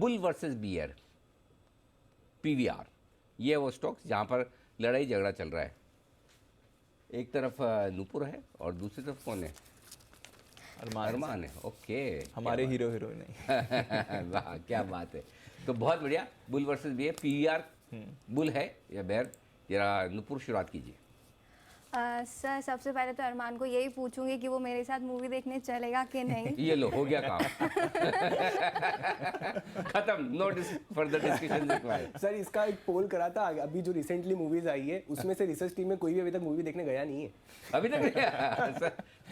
Bull versus bear, PVR, ये वो stocks जहाँ पर लड़ाई झगड़ा चल रहा है। एक तरफ नूपुर है और दूसरी तरफ कौन है? अरमान है। ओके, हमारे हीरो हीरोइन है। वाह क्या बात है। तो बहुत बढ़िया, bull versus bear, PVR bull है या बेयर? जरा नूपुर शुरुआत कीजिए। सर सबसे पहले तो अरमान को यही पूछूंगी कि वो मेरे साथ मूवी देखने चलेगा कि नहीं। ये लो, हो गया काम। खत्म, no further discussion required. Sir इसका एक पोल करा था, अभी जो रिसेंटली मूवीज आई है उसमें से रिसर्च टीम में कोई भी अभी तक मूवी देखने गया नहीं है। अभी तक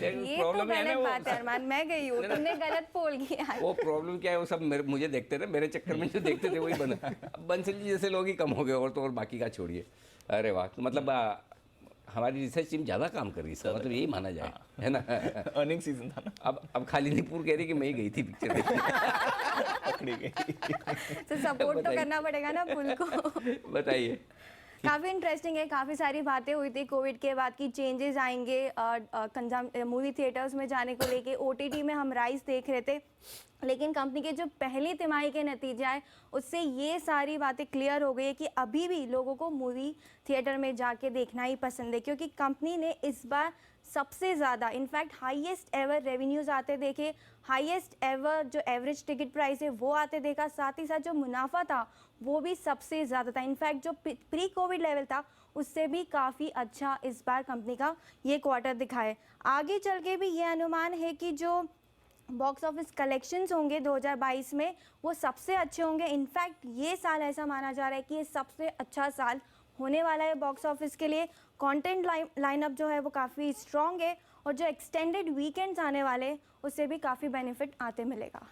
ये तो गलत बात है अरमान, मैं गई हूँ, तुमने गलत पोल किया। वो प्रॉब्लम क्या है, वो सब मुझे देखते थे, मेरे चक्कर में जो देखते थे वही बना। अब बंसल जी जैसे लोग ही कम हो गए, और तो और बाकी का छोड़िए। अरे वाह, तो मतलब हमारी रिसर्च टीम ज़्यादा काम कर रही है, इसका मतलब यही माना जाए, है ना। अर्निंग सीजन था ना। अब खाली नूपुर कह रही कि मैं ही गई थी पिक्चर देखने। पकड़ी गई। तो सपोर्ट तो करना पड़ेगा ना पुल को। बताइए। काफ़ी इंटरेस्टिंग है, काफ़ी सारी बातें हुई थी कोविड के बाद की चेंजेस आएंगे मूवी थिएटर्स में जाने को लेके। ओटीटी में हम राइज देख रहे थे, लेकिन कंपनी के जो पहली तिमाही के नतीजे आए उससे ये सारी बातें क्लियर हो गई है कि अभी भी लोगों को मूवी थिएटर में जाके देखना ही पसंद है, क्योंकि कंपनी ने इस बार सबसे ज़्यादा इनफैक्ट हाईएस्ट एवर रेवेन्यूज़ आते देखे, हाईएस्ट एवर जो एवरेज टिकट प्राइस है वो आते देखा, साथ ही साथ जो मुनाफा था वो भी सबसे ज़्यादा था। इनफैक्ट जो प्री कोविड लेवल था उससे भी काफ़ी अच्छा इस बार कंपनी का ये क्वार्टर दिखा है। आगे चल के भी ये अनुमान है कि जो बॉक्स ऑफिस कलेक्शंस होंगे 2022 में वो सबसे अच्छे होंगे। इनफैक्ट ये साल ऐसा माना जा रहा है कि ये सबसे अच्छा साल होने वाला है बॉक्स ऑफिस के लिए। कंटेंट लाइनअप जो है वो काफ़ी स्ट्रॉन्ग है, और जो एक्सटेंडेड वीकेंड्स आने वाले उससे भी काफ़ी बेनिफिट आते मिलेगा।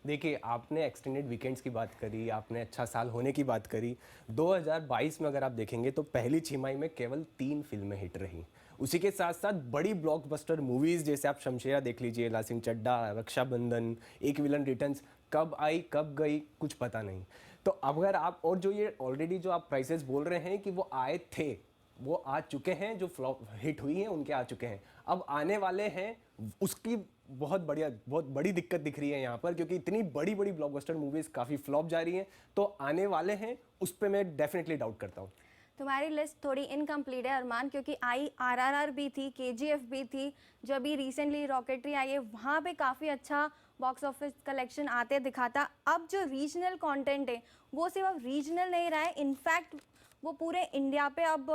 देखिए, आपने एक्सटेंडेड वीकेंड्स की बात करी, आपने अच्छा साल होने की बात करी। 2022 में अगर आप देखेंगे तो पहली छमाही में केवल 3 फिल्में हिट रही। उसी के साथ साथ बड़ी ब्लॉकबस्टर मूवीज़ जैसे आप शमशेरा देख लीजिए, लासिंग चड्ढा, रक्षाबंधन, एक विलन रिटर्न्स, कब आई कब गई कुछ पता नहीं। तो अगर आप, और जो ये ऑलरेडी जो आप प्राइसेस बोल रहे हैं कि वो आए थे वो आ चुके हैं, जो फ्लॉप हिट हुई हैं उनके आ चुके हैं, अब आने वाले हैं, उसकी बहुत बड़ी दिक्कत दिख रही है यहाँ पर, क्योंकि इतनी बड़ी बड़ी ब्लॉकबस्टर मूवीज़ काफ़ी फ्लॉप जा रही हैं। तो आने वाले हैं उस पर मैं डेफिनेटली डाउट करता हूँ। तुम्हारी लिस्ट थोड़ी इनकम्प्लीट है अरमान, क्योंकि आरआरआर भी थी, केजीएफ भी थी, जो अभी रिसेंटली रॉकेटरी आई है वहाँ पे काफ़ी अच्छा बॉक्स ऑफिस कलेक्शन आते दिखाता। अब जो रीजनल कंटेंट है वो सिर्फ अब रीजनल नहीं रहा है, इनफैक्ट वो पूरे इंडिया पे अब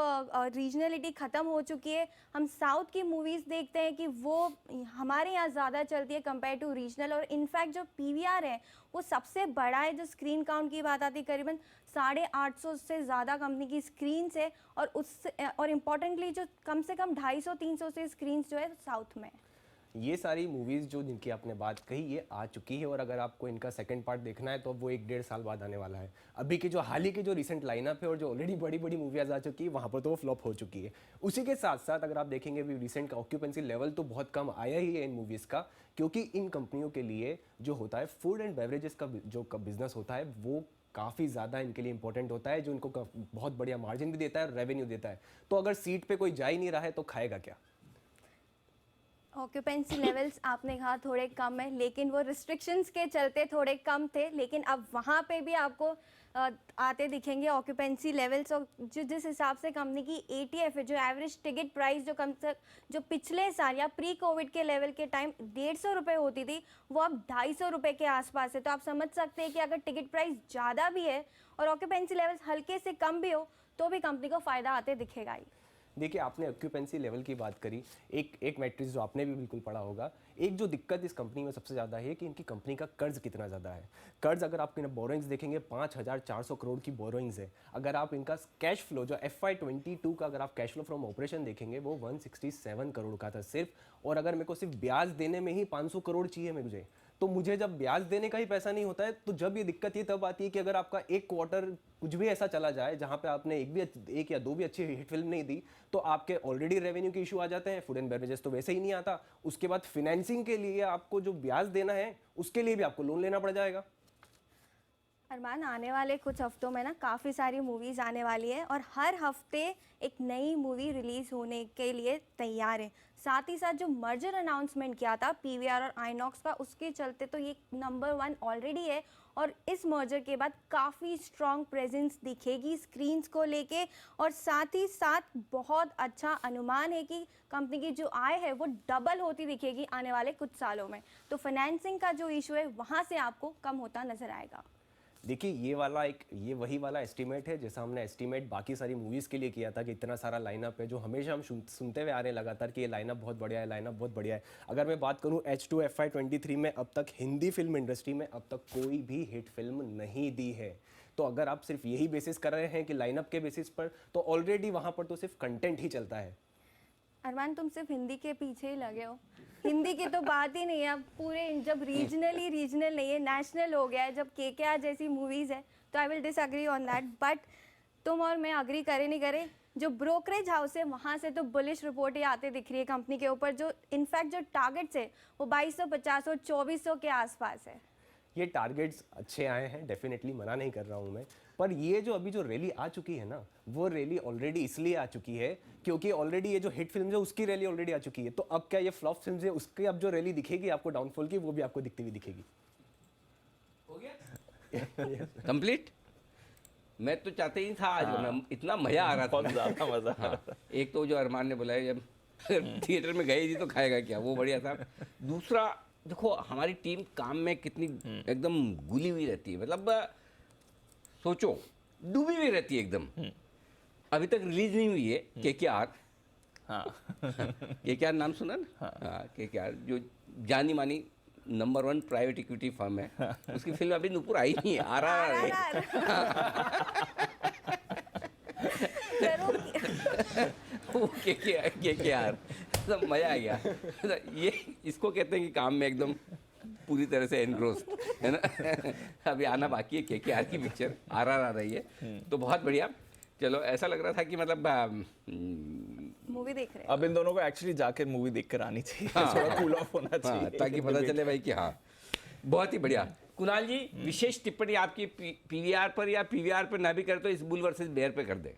रीजनलिटी ख़त्म हो चुकी है। हम साउथ की मूवीज़ देखते हैं कि वो हमारे यहाँ ज़्यादा चलती है कंपेयर टू रीजनल, और इनफैक्ट जो पीवीआर है वो सबसे बड़ा है। जो स्क्रीन काउंट की बात आती है, करीबन 850 से ज़्यादा कंपनी की स्क्रीन्स है, और इम्पॉर्टेंटली जो कम से कम 250-300 से स्क्रीन्स जो है साउथ में। ये सारी मूवीज़ जो जिनकी आपने बात कही ये आ चुकी है, और अगर आपको इनका सेकंड पार्ट देखना है तो वो 1-1.5 साल बाद आने वाला है। अभी की जो हाल ही की जो रिसेंट लाइनअप है और जो ऑलरेडी बड़ी बड़ी मूवीज़ आ चुकी है वहाँ पर तो वो फ्लॉप हो चुकी है। उसी के साथ साथ अगर आप देखेंगे भी रिसेंट का ऑक्यूपेंसी लेवल तो बहुत कम आया ही है इन मूवीज़ का, क्योंकि इन कंपनियों के लिए जो होता है फूड एंड बेवरेजेस का जो बिजनेस होता है वो काफ़ी ज़्यादा इनके लिए इंपॉर्टेंट होता है, जो इनको बहुत बढ़िया मार्जिन भी देता है और रेवेन्यू देता है। तो अगर सीट पे कोई जा ही नहीं रहा है तो खाएगा क्या? ऑक्यूपेंसी लेवल्स आपने कहा थोड़े कम है, लेकिन वो रिस्ट्रिक्शंस के चलते थोड़े कम थे, लेकिन अब वहाँ पे भी आपको आते दिखेंगे ऑक्यूपेंसी लेवल्स। और जिस हिसाब से कंपनी की एटीएफ है, जो एवरेज टिकट प्राइस जो पिछले साल या प्री कोविड के लेवल के टाइम 150 रुपये होती थी वो अब 250 रुपये के आसपास है। तो आप समझ सकते हैं कि अगर टिकट प्राइस ज़्यादा भी है और ऑक्यूपेंसी लेवल्स हल्के से कम भी हो तो भी कंपनी को फ़ायदा आते दिखेगा ही। देखिए, आपने ऑक्यूपेंसी लेवल की बात करी, एक मैट्रिक्स जो आपने भी बिल्कुल पढ़ा होगा। एक जो दिक्कत इस कंपनी में सबसे ज़्यादा है कि इनकी कंपनी का कर्ज कितना ज़्यादा है। कर्ज अगर आप इनके बोरोइंग्स देखेंगे 5400 करोड़ की बोरोइंग्स है। अगर आप इनका कैश फ्लो जो FY22 का अगर आप कैश फ्लो फ्रॉम ऑपरेशन देखेंगे वो 167 करोड़ का था सिर्फ, और अगर मेरे को सिर्फ ब्याज देने में ही 500 करोड़ चाहिए मुझे, तो मुझे जब ब्याज देने का ही पैसा नहीं होता है तो जब ये दिक्कत ये तब आती है कि अगर आपका एक क्वार्टर कुछ भी ऐसा चला जाए जहां पे आपने एक या दो भी अच्छी हिट फिल्म नहीं दी तो आपके ऑलरेडी रेवेन्यू के इशू आ जाते हैं। फूड एंड बेवरेजेस तो वैसे ही नहीं आता, उसके बाद फाइनेंसिंग के लिए आपको जो ब्याज देना है उसके लिए भी आपको लोन लेना पड़ जाएगा। अरमान, आने वाले कुछ हफ्तों में ना काफ़ी सारी मूवीज़ आने वाली है और हर हफ्ते एक नई मूवी रिलीज़ होने के लिए तैयार है। साथ ही साथ जो मर्जर अनाउंसमेंट किया था पीवीआर और आइनॉक्स का, उसके चलते तो ये नंबर 1 ऑलरेडी है और इस मर्जर के बाद काफ़ी स्ट्रॉन्ग प्रेजेंस दिखेगी स्क्रीन्स को लेके और साथ ही साथ बहुत अच्छा अनुमान है कि कंपनी की जो आय है वो डबल होती दिखेगी आने वाले कुछ सालों में। तो फाइनेंसिंग का जो इशू है वहाँ से आपको कम होता नज़र आएगा। देखिए ये वही वाला एस्टीमेट है जैसा हमने एस्टीमेट बाकी सारी मूवीज़ के लिए किया था कि इतना सारा लाइनअप है, जो हमेशा हम सुनते हुए आ रहे हैं लगातार कि ये लाइनअप बहुत बढ़िया है, लाइनअप बहुत बढ़िया है। अगर मैं बात करूं H2 FY23 में अब तक हिंदी फिल्म इंडस्ट्री में अब तक कोई भी हिट फिल्म नहीं दी है। तो अगर आप सिर्फ यही बेसिस कर रहे हैं कि लाइनअप के बेसिस पर, तो ऑलरेडी वहाँ पर तो सिर्फ कंटेंट ही चलता है। अरमान, तुम सिर्फ हिंदी के पीछे ही लगे हो, हिंदी की तो बात ही नहीं है। अब पूरे जब रीजनल नहीं है, नेशनल हो गया है, जब केकेआर जैसी मूवीज़ है, तो I will disagree on that. But तुम और मैं अग्री करें नहीं करें, जो ब्रोकरेज हाउस है वहाँ से तो बुलिश रिपोर्ट ही आते दिख रही है कंपनी के ऊपर। जो इनफैक्ट जो टारगेट्स है वो 2250 और 2400 के आसपास है। ये टारगेट्स अच्छे आए हैं, डेफिनेटली मना नहीं कर रहा हूँ मैं, पर ये जो अभी जो रैली आ चुकी है ना, वो रैली ऑलरेडी इसलिए आ चुकी है क्योंकि ऑलरेडी ये जो हिट फिल्म है उसकी रैली ऑलरेडी आ चुकी है। तो अब क्या ये फ्लॉप फिल्म है उसकी अब जो रैली दिखेगी आपको डाउनफॉल की, वो भी आपको दिखती हुई दिखेगी। हो गया कंप्लीट। मैं तो चाहते ही था आज, मैं इतना मजा आ रहा था, बहुत ज़्यादा मज़ा आ रहा था। एक तो जो अरमान ने बुलाया, जब थिएटर में गए जी तो खाएगा क्या, वो बढ़िया था। दूसरा देखो हमारी टीम काम में कितनी एकदम घुली हुई रहती है, मतलब सोचो डूबी हुई रहती है एकदम। अभी तक रिलीज नहीं हुई है केकेआर। हाँ केकेआर नाम सुना ना? हाँ, केकेआर जो जानी मानी नंबर 1 प्राइवेट इक्विटी फर्म है, उसकी फिल्म अभी नूपुर आई नहीं है, आ रहा है। वो केकेआर सब मजा आ गया। ये इसको कहते हैं कि काम में एकदम पूरी तरह से एनग्रोस्ड है ना। अभी आना बाकी है केकेआर की पिक्चर, आरआर आ रही है, तो बहुत बढ़िया। चलो ऐसा लग रहा था कि मतलब मूवी देख रहे हैं। अब इन दोनों को एक्चुअली जाकर मूवी देख कर आनी चाहिए, थोड़ा कूल ऑफ होना चाहिए, ताकि पता चले भाई कि हाँ बहुत ही बढ़िया। कुणाल जी, विशेष टिप्पणी आपकी पीवीआर पर या पीवीआर पर ना भी करे तो इस बुल वर्सेस बेयर पे कर दे।